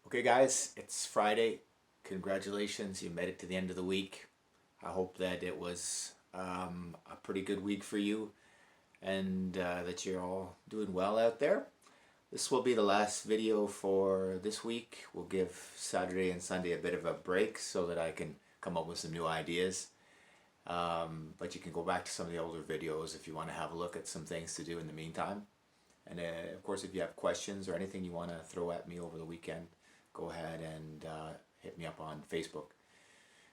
Okay guys, it's Friday. Congratulations, you made it to the end of the week. I hope that it was a pretty good week for you and that you're all doing well out there. This will be the last video for this week. We'll give Saturday and Sunday a bit of a break so that I can come up with some new ideas. But you can go back to some of the older videos if you want to have a look at some things to do in the meantime. And of course, if you have questions or anything you want to throw at me over the weekend, go ahead and hit me up on Facebook.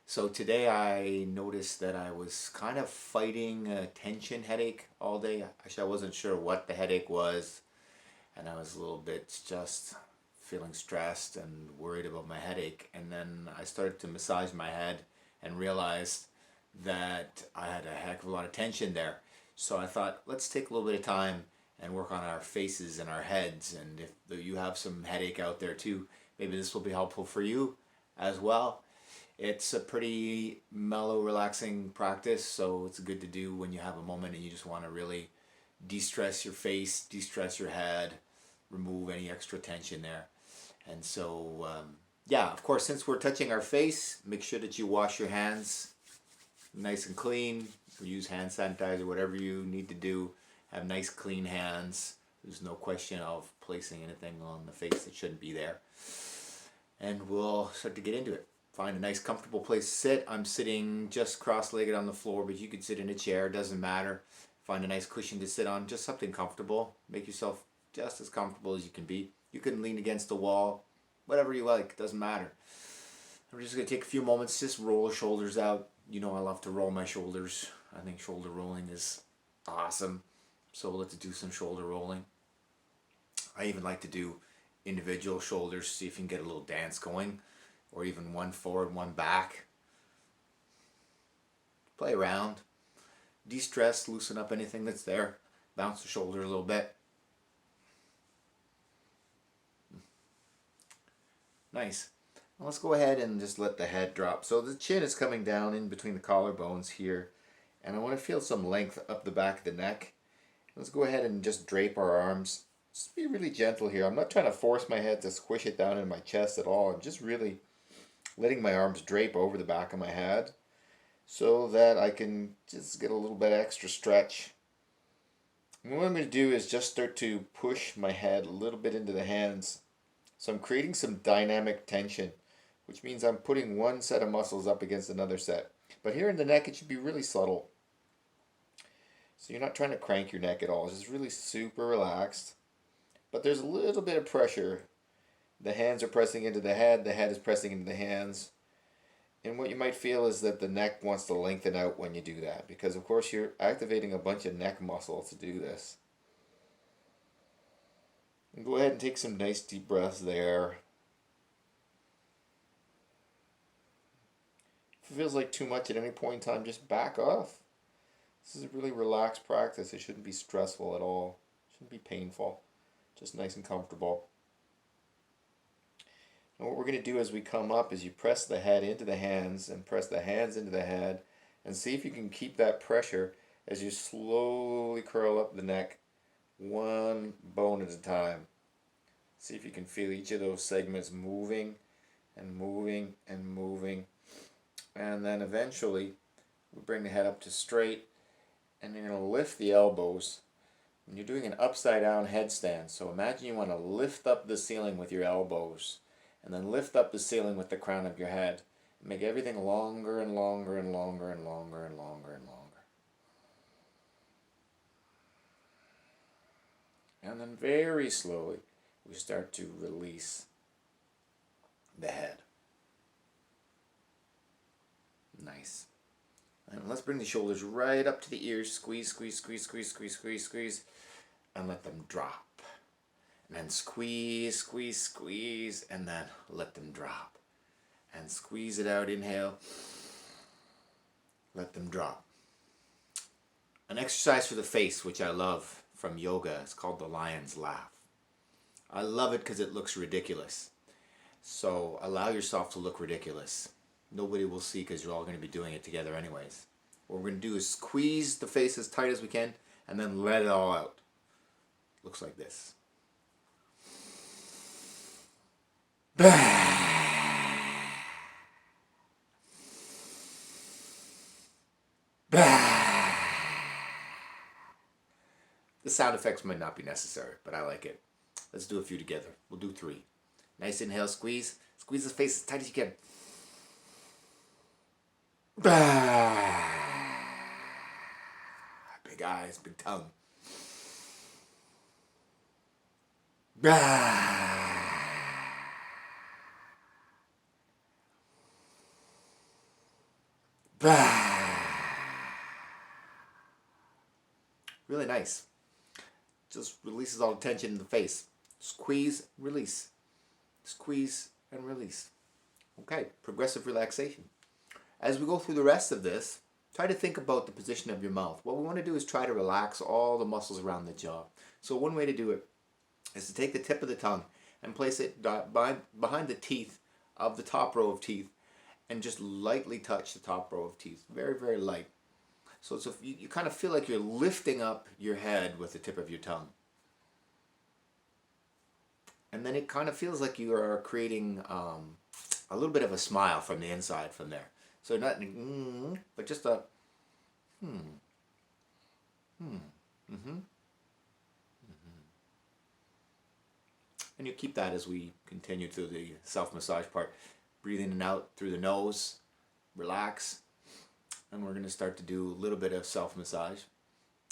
So today I noticed that I was kind of fighting a tension headache all day. Actually, I wasn't sure what the headache was, and I was a little bit just feeling stressed and worried about my headache. And then I started to massage my head and realized that I had a heck of a lot of tension there. So I thought, let's take a little bit of time and work on our faces and our heads. And if you have some headache out there too, maybe this will be helpful for you as well. It's a pretty mellow, relaxing practice, so it's good to do when you have a moment and you just want to really de-stress your face, de-stress your head, remove any extra tension there. And so, yeah, of course, since we're touching our face, make sure that you wash your hands nice and clean, or use hand sanitizer, whatever you need to do. Have nice clean hands. There's no question of placing anything on the face that shouldn't be there. And we'll start to get into it. Find a nice comfortable place to sit. I'm sitting just cross-legged on the floor, but you could sit in a chair, doesn't matter. Find a nice cushion to sit on, just something comfortable. Make yourself just as comfortable as you can be. You can lean against the wall, whatever you like, doesn't matter. I'm just going to take a few moments, just roll the shoulders out. You know I love to roll my shoulders. I think shoulder rolling is awesome. So let's do some shoulder rolling. I even like to do individual shoulders, see if you can get a little dance going, or even one forward, one back. Play around. De-stress, loosen up anything that's there. Bounce the shoulder a little bit. Nice. Now let's go ahead and just let the head drop. So the chin is coming down in between the collarbones here, and I want to feel some length up the back of the neck. Let's go ahead and just drape our arms. Just be really gentle here. I'm not trying to force my head to squish it down in my chest at all. I'm just really letting my arms drape over the back of my head so that I can just get a little bit extra stretch. And what I'm going to do is just start to push my head a little bit into the hands. So I'm creating some dynamic tension, which means I'm putting one set of muscles up against another set. But here in the neck, it should be really subtle. So you're not trying to crank your neck at all. It's just really super relaxed. But there's a little bit of pressure. The hands are pressing into the head is pressing into the hands. And what you might feel is that the neck wants to lengthen out when you do that, because of course you're activating a bunch of neck muscle to do this. And go ahead and take some nice deep breaths there. If it feels like too much at any point in time, just back off. This is a really relaxed practice. It shouldn't be stressful at all. It shouldn't be painful. Just nice and comfortable. And what we're going to do as we come up is you press the head into the hands and press the hands into the head, and see if you can keep that pressure as you slowly curl up the neck, one bone at a time. See if you can feel each of those segments moving and moving and moving. And then eventually we bring the head up to straight, and you're going to lift the elbows. And you're doing an upside down headstand. So imagine you want to lift up the ceiling with your elbows, and then lift up the ceiling with the crown of your head. Make everything longer and longer and longer and longer and longer and longer. And then very slowly we start to release the head. Nice. And let's bring the shoulders right up to the ears. Squeeze, squeeze, squeeze, squeeze, squeeze, squeeze, squeeze. And let them drop. And then squeeze, squeeze, squeeze. And then let them drop. And squeeze it out. Inhale. Let them drop. An exercise for the face, which I love from yoga, is called the lion's laugh. I love it because it looks ridiculous. So allow yourself to look ridiculous. Nobody will see because you're all going to be doing it together anyways. What we're going to do is squeeze the face as tight as we can and then let it all out. Looks like this. The sound effects might not be necessary, but I like it. Let's do a few together. We'll do 3. Nice inhale, squeeze. Squeeze the face as tight as you can. Big eyes, big tongue. Really nice. Just releases all the tension in the face. Squeeze, release. Squeeze and release. Okay, progressive relaxation. As we go through the rest of this, try to think about the position of your mouth. What we want to do is try to relax all the muscles around the jaw. So one way to do it is to take the tip of the tongue and place it behind the teeth of the top row of teeth and just lightly touch the top row of teeth. Very, very light. So it's you kind of feel like you're lifting up your head with the tip of your tongue. And then it kind of feels like you are creating a little bit of a smile from the inside from there. So not but just a And you keep that as we continue through the self-massage part. Breathe in and out through the nose, relax, and we're going to start to do a little bit of self-massage.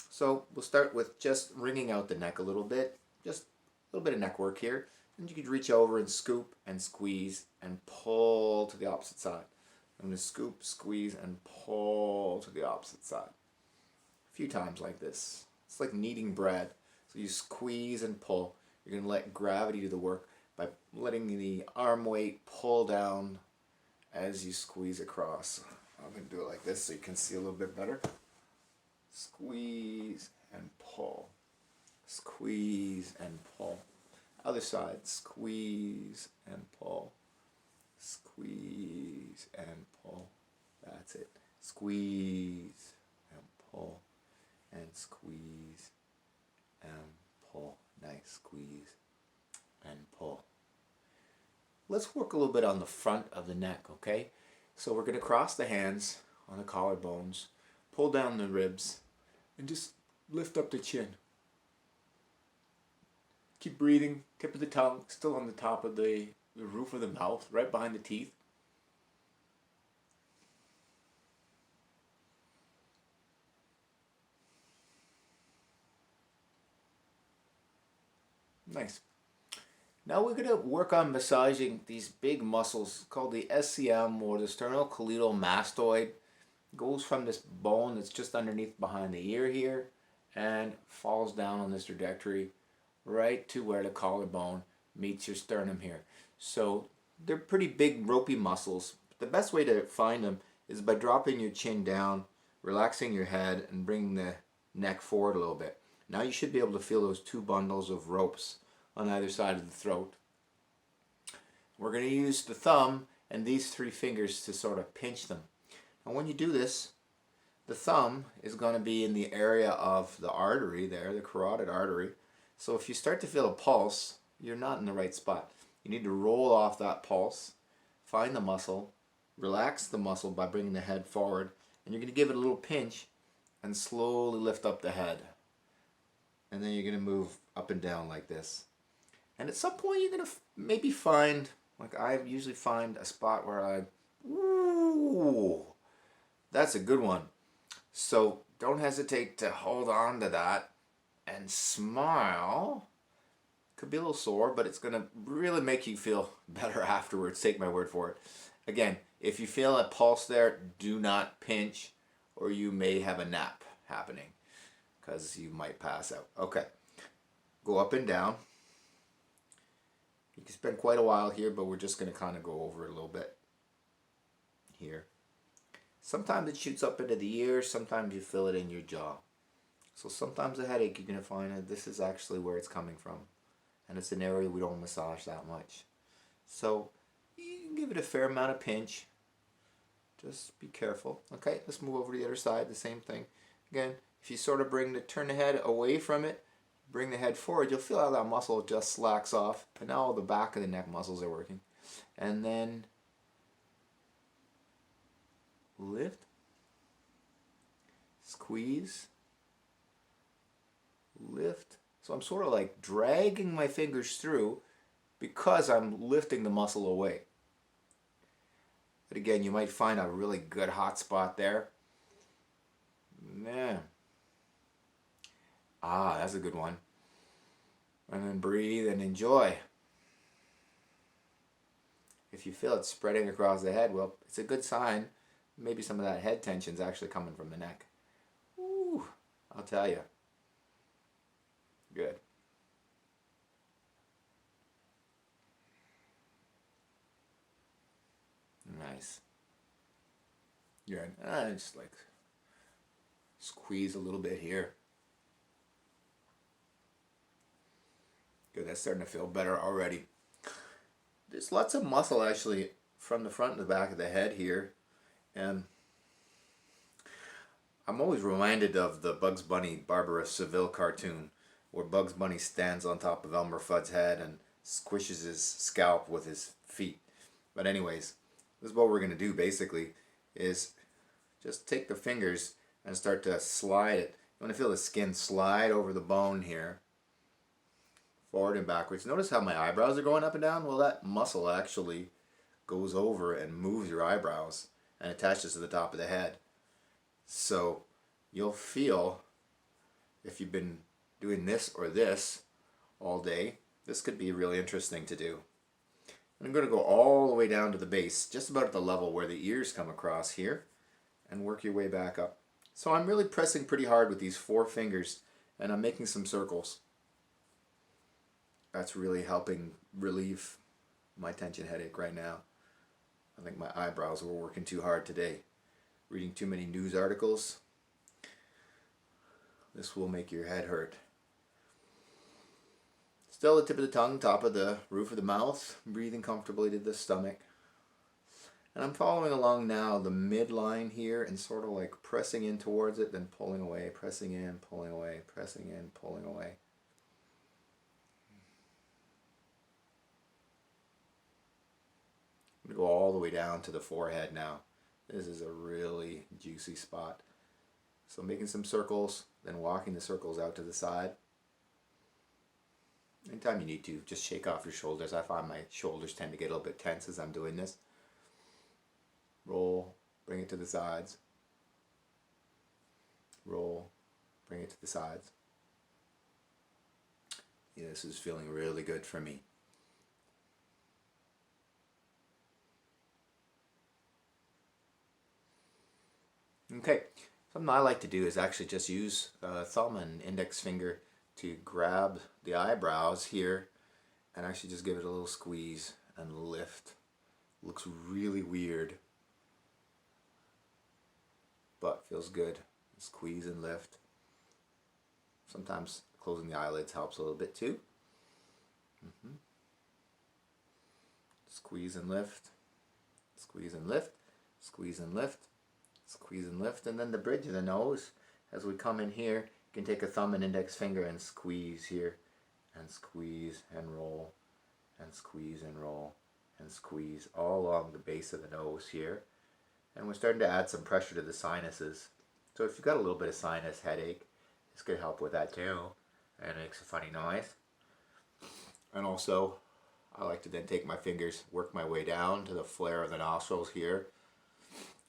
So we'll start with just wringing out the neck a little bit, just a little bit of neck work here. And you could reach over and scoop and squeeze and pull to the opposite side. I'm going to scoop, squeeze, and pull to the opposite side. A few times like this. It's like kneading bread. So you squeeze and pull. You're going to let gravity do the work by letting the arm weight pull down as you squeeze across. I'm going to do it like this so you can see a little bit better. Squeeze and pull. Squeeze and pull. Other side, squeeze and pull. Squeeze and pull. That's it. Squeeze and pull. And squeeze and pull. Nice. Squeeze and pull. Let's work a little bit on the front of the neck, okay? So we're going to cross the hands on the collarbones, pull down the ribs, and just lift up the chin. Keep breathing, tip of the tongue, still on the top of the roof of the mouth, right behind the teeth. Nice. Now we're going to work on massaging these big muscles called the SCM or the sternocleidomastoid. It goes from this bone that's just underneath behind the ear here and falls down on this trajectory right to where the collarbone meets your sternum here. So they're pretty big ropey muscles. The best way to find them is by dropping your chin down, relaxing your head, and bringing the neck forward a little bit. Now you should be able to feel those 2 bundles of ropes on either side of the throat. We're going to use the thumb and these 3 fingers to sort of pinch them. And when you do this, the thumb is going to be in the area of the artery there, the carotid artery. So if you start to feel a pulse, you're not in the right spot. You need to roll off that pulse, find the muscle, relax the muscle by bringing the head forward, and you're going to give it a little pinch and slowly lift up the head. And then you're going to move up and down like this. And at some point you're going to maybe find, like I usually find a spot where ooh, that's a good one. So don't hesitate to hold on to that and smile. Could be a little sore, but it's going to really make you feel better afterwards. Take my word for it. Again, if you feel a pulse there, do not pinch or you may have a nap happening because you might pass out. Okay, go up and down. You can spend quite a while here, but we're just going to kind of go over it a little bit here. Sometimes it shoots up into the ears, sometimes you feel it in your jaw. So sometimes a headache, you're going to find that this is actually where it's coming from. And it's an area we don't massage that much. So you can give it a fair amount of pinch. Just be careful. Okay, let's move over to the other side, the same thing. Again, if you sort of turn the head away from it, bring the head forward, you'll feel how that muscle just slacks off. And now all the back of the neck muscles are working. And then lift, squeeze, lift. So I'm sort of like dragging my fingers through because I'm lifting the muscle away. But again, you might find a really good hot spot there. Yeah. Ah, that's a good one. And then breathe and enjoy. If you feel it spreading across the head, well, it's a good sign. Maybe some of that head tension is actually coming from the neck. Ooh, I'll tell you. Good. Nice. Good. Just like squeeze a little bit here. Good, that's starting to feel better already. There's lots of muscle actually from the front and the back of the head here. And I'm always reminded of the Bugs Bunny Barbara Seville cartoon where Bugs Bunny stands on top of Elmer Fudd's head and squishes his scalp with his feet. But anyways, this is what we're going to do basically is just take the fingers and start to slide it. You want to feel the skin slide over the bone here. Forward and backwards. Notice how my eyebrows are going up and down? Well, that muscle actually goes over and moves your eyebrows and attaches to the top of the head. So you'll feel, if you've been doing this or this all day, this could be really interesting to do. I'm going to go all the way down to the base, just about at the level where the ears come across here, and work your way back up. So I'm really pressing pretty hard with these 4 fingers, and I'm making some circles. That's really helping relieve my tension headache right now. I think my eyebrows were working too hard today. Reading too many news articles. This will make your head hurt. Still the tip of the tongue, top of the roof of the mouth, breathing comfortably to the stomach. And I'm following along now the midline here and sort of like pressing in towards it, then pulling away, pressing in, pulling away, pressing in, pulling away. I'm going to go all the way down to the forehead now. This is a really juicy spot. So making some circles, then walking the circles out to the side. Anytime you need to, just shake off your shoulders. I find my shoulders tend to get a little bit tense as I'm doing this. Roll, bring it to the sides. Roll, bring it to the sides. Yeah, this is feeling really good for me. Okay, something I like to do is actually just use thumb and index finger to grab the eyebrows here and actually just give it a little squeeze and lift. Looks really weird, but feels good. Squeeze and lift. Sometimes closing the eyelids helps a little bit too. Squeeze and lift, squeeze and lift, squeeze and lift. Squeeze and lift, and then the bridge of the nose. As we come in here, you can take a thumb and index finger and squeeze here, and squeeze and roll, and squeeze and roll, and squeeze all along the base of the nose here. And we're starting to add some pressure to the sinuses. So if you've got a little bit of sinus headache, this could help with that too. And it makes a funny noise. And also, I like to then take my fingers, work my way down to the flare of the nostrils here.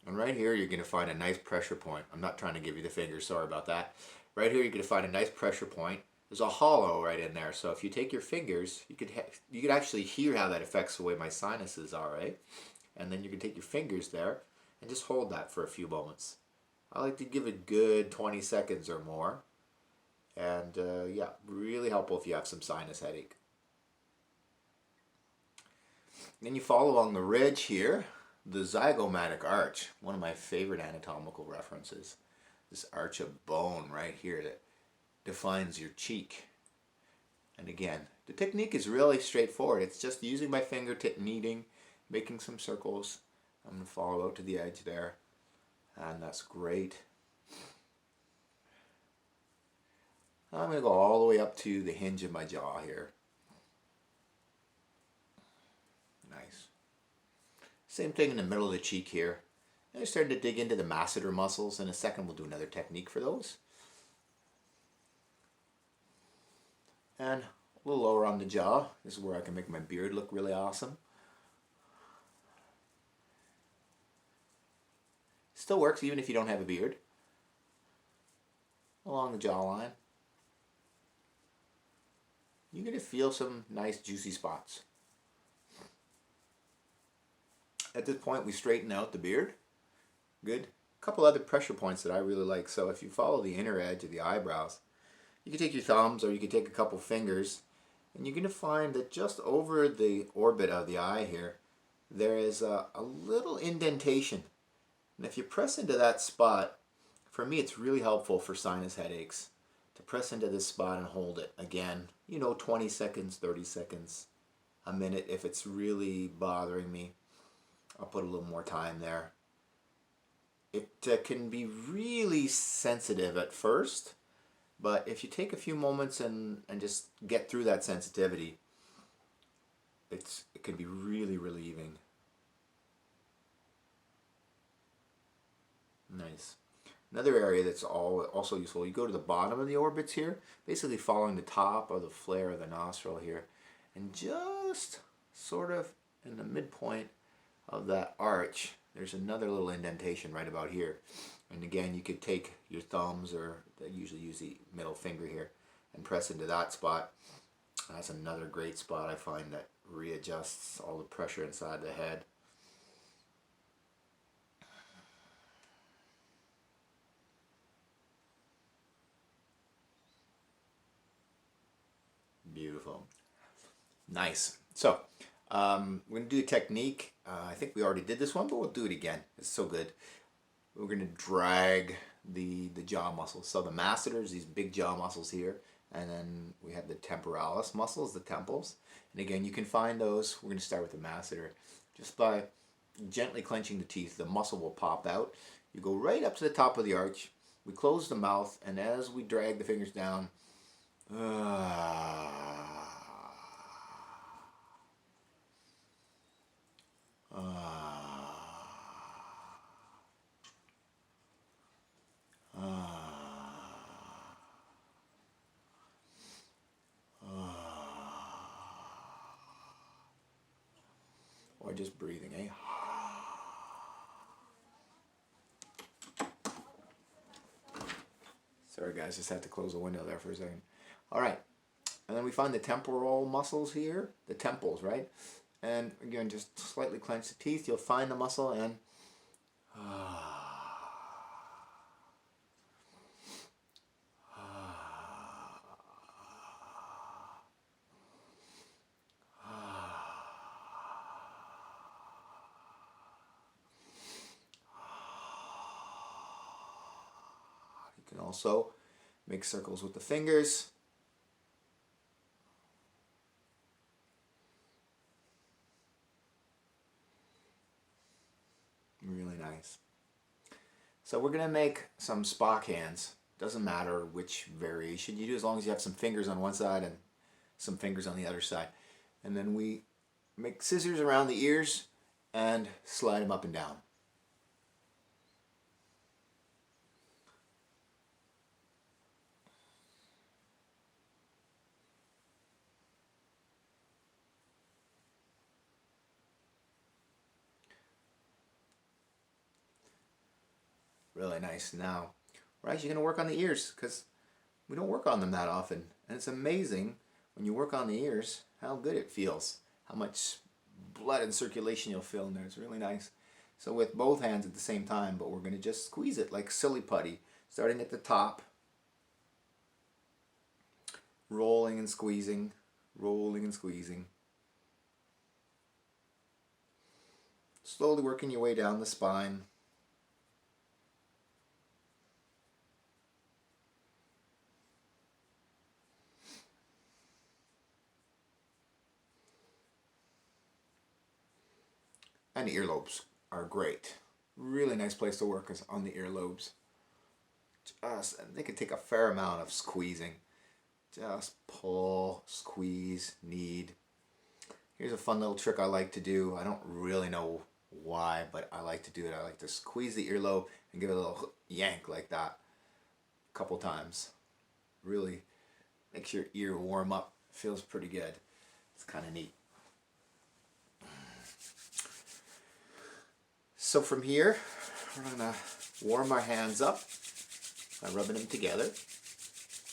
And right here, you're going to find a nice pressure point. I'm not trying to give you the fingers, sorry about that. Right here, you're going to find a nice pressure point. There's a hollow right in there. So if you take your fingers, you could actually hear how that affects the way my sinuses are, right? And then you can take your fingers there and just hold that for a few moments. I like to give it good 20 seconds or more. And yeah, really helpful if you have some sinus headache. Then you follow along the ridge here. The zygomatic arch, one of my favorite anatomical references. This arch of bone right here that defines your cheek. And again, the technique is really straightforward. It's just using my fingertip kneading, making some circles. I'm going to follow out to the edge there. And that's great. I'm going to go all the way up to the hinge of my jaw here. Nice. Same thing in the middle of the cheek here. And I started to dig into the masseter muscles. In a second we'll do another technique for those. And a little lower on the jaw. This is where I can make my beard look really awesome. Still works even if you don't have a beard. Along the jawline. You're going to feel some nice juicy spots. At this point we straighten out the beard. Good. A couple other pressure points that I really like. So if you follow the inner edge of the eyebrows, you can take your thumbs or you can take a couple fingers, and you're going to find that just over the orbit of the eye here, there is a little indentation. And if you press into that spot, for me it's really helpful for sinus headaches to press into this spot and hold it. Again, 20 seconds, 30 seconds, a minute. If it's really bothering me, I'll put a little more time there. It can be really sensitive at first, but if you take a few moments and just get through that sensitivity, it can be really relieving. Nice. Another area that's also useful, you go to the bottom of the orbits here, basically following the top of the flare of the nostril here, and just sort of in the midpoint of that arch, there's another little indentation right about here. And again, you could take your thumbs, or I usually use the middle finger here, and press into that spot. That's another great spot I find that readjusts all the pressure inside the head. Beautiful. Nice. So, we're going to do a technique. I think we already did this one, but we'll do it again. It's so good. We're going to drag the jaw muscles. So the masseters, these big jaw muscles here, and then we have the temporalis muscles, the temples. And again, you can find those. We're going to start with the masseter. Just by gently clenching the teeth, the muscle will pop out. You go right up to the top of the arch. We close the mouth, and as we drag the fingers down, or just breathing, eh? Sorry guys, just had to close the window there for a second. Alright, and then we find the temporal muscles here, the temples, right? And again, just slightly clench the teeth, you'll find the muscle and you can also make circles with the fingers. Really nice. So we're going to make some Spock hands. Doesn't matter which variation you do, as long as you have some fingers on one side and some fingers on the other side. And then we make scissors around the ears and slide them up and down. Really nice. Now, we're actually going to work on the ears because we don't work on them that often. And it's amazing when you work on the ears how good it feels, how much blood and circulation you'll feel in there. It's really nice. So with both hands at the same time, but we're going to just squeeze it like silly putty, starting at the top, rolling and squeezing, rolling and squeezing. Slowly working your way down the spine. And the earlobes are great. Really nice place to work is on the earlobes. They can take a fair amount of squeezing. Just pull, squeeze, knead. Here's a fun little trick I like to do. I don't really know why, but I like to do it. I like to squeeze the earlobe and give it a little yank like that a couple times. Really makes your ear warm up. Feels pretty good. It's kind of neat. So from here, we're going to warm our hands up by rubbing them together.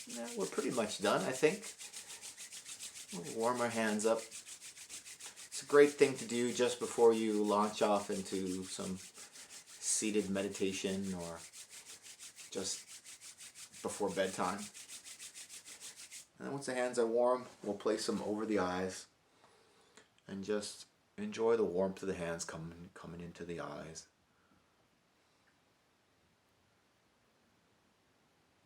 Yeah, we're pretty much done, I think. We'll warm our hands up. It's a great thing to do just before you launch off into some seated meditation or just before bedtime. And then once the hands are warm, we'll place them over the eyes and just enjoy the warmth of the hands coming into the eyes.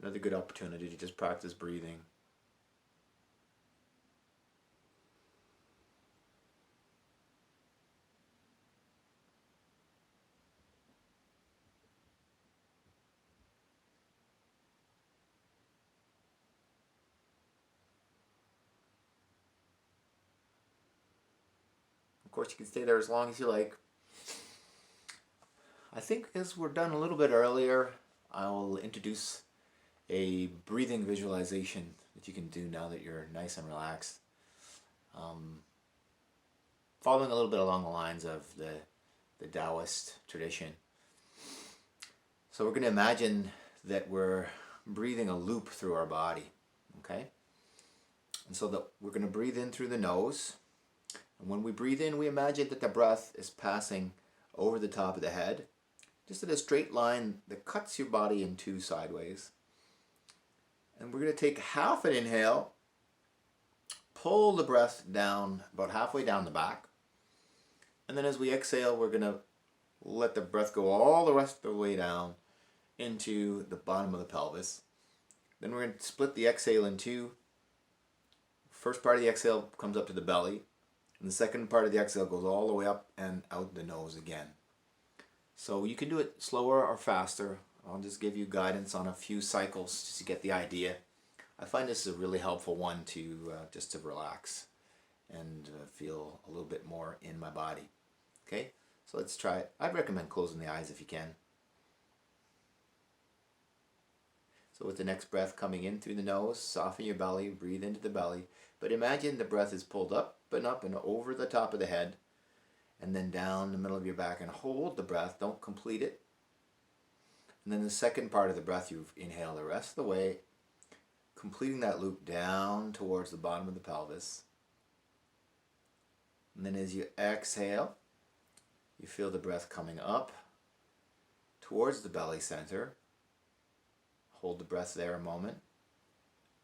Another good opportunity to just practice breathing. Of course, you can stay there as long as you like. I think as we're done a little bit earlier, I'll introduce a breathing visualization that you can do now that you're nice and relaxed. Following a little bit along the lines of the Taoist tradition. So we're going to imagine that we're breathing a loop through our body, okay? And so that we're going to breathe in through the nose. And when we breathe in, we imagine that the breath is passing over the top of the head, just in a straight line that cuts your body in two sideways. And we're going to take half an inhale, pull the breath down about halfway down the back. And then as we exhale, we're going to let the breath go all the rest of the way down into the bottom of the pelvis. Then we're going to split the exhale in two. First part of the exhale comes up to the belly. And the second part of the exhale goes all the way up and out the nose again. So you can do it slower or faster. I'll just give you guidance on a few cycles just to get the idea. I find this is a really helpful one to just to relax and feel a little bit more in my body. Okay, so let's try it. I'd recommend closing the eyes if you can. So with the next breath coming in through the nose, soften your belly, breathe into the belly. But imagine the breath is pulled up and over the top of the head and then down the middle of your back, and hold the breath. Don't complete it. And then the second part of the breath, you inhale the rest of the way, completing that loop down towards the bottom of the pelvis. And then as you exhale, you feel the breath coming up towards the belly center. Hold the breath there a moment.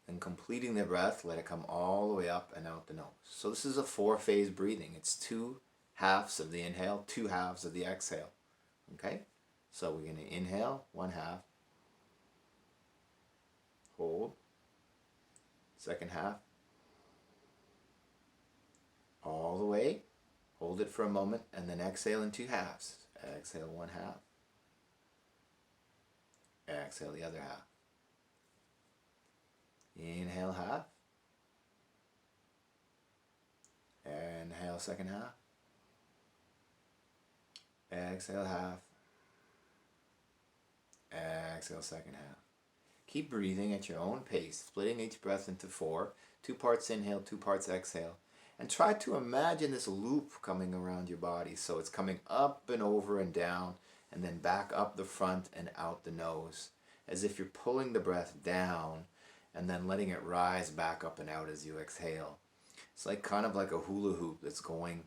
Then completing the breath, let it come all the way up and out the nose. So this is a 4-phase breathing. It's 2 halves of the inhale, 2 halves of the exhale. Okay? So we're going to inhale, 1 half. Hold. Second half. All the way. Hold it for a moment and then exhale in 2 halves. Exhale 1 half. Exhale the other half. Inhale half. Inhale second half. Exhale half. Exhale second half. Keep breathing at your own pace, splitting each breath into 4. 2 parts inhale, 2 parts exhale. And try to imagine this loop coming around your body. So it's coming up and over and down, and then back up the front and out the nose. As if you're pulling the breath down and then letting it rise back up and out as you exhale. It's like kind of like a hula hoop that's going,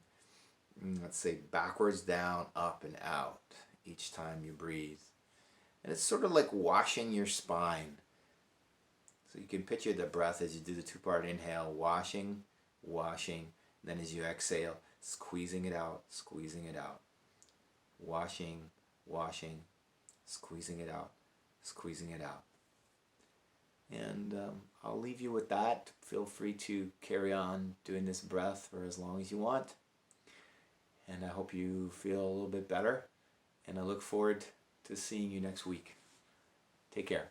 let's say, backwards, down, up, and out each time you breathe. And it's sort of like washing your spine. So you can picture the breath as you do the 2-part inhale, washing, washing. And then as you exhale, squeezing it out, squeezing it out. Washing, washing, squeezing it out, squeezing it out. And I'll leave you with that. Feel free to carry on doing this breath for as long as you want. And I hope you feel a little bit better. And I look forward to seeing you next week. Take care.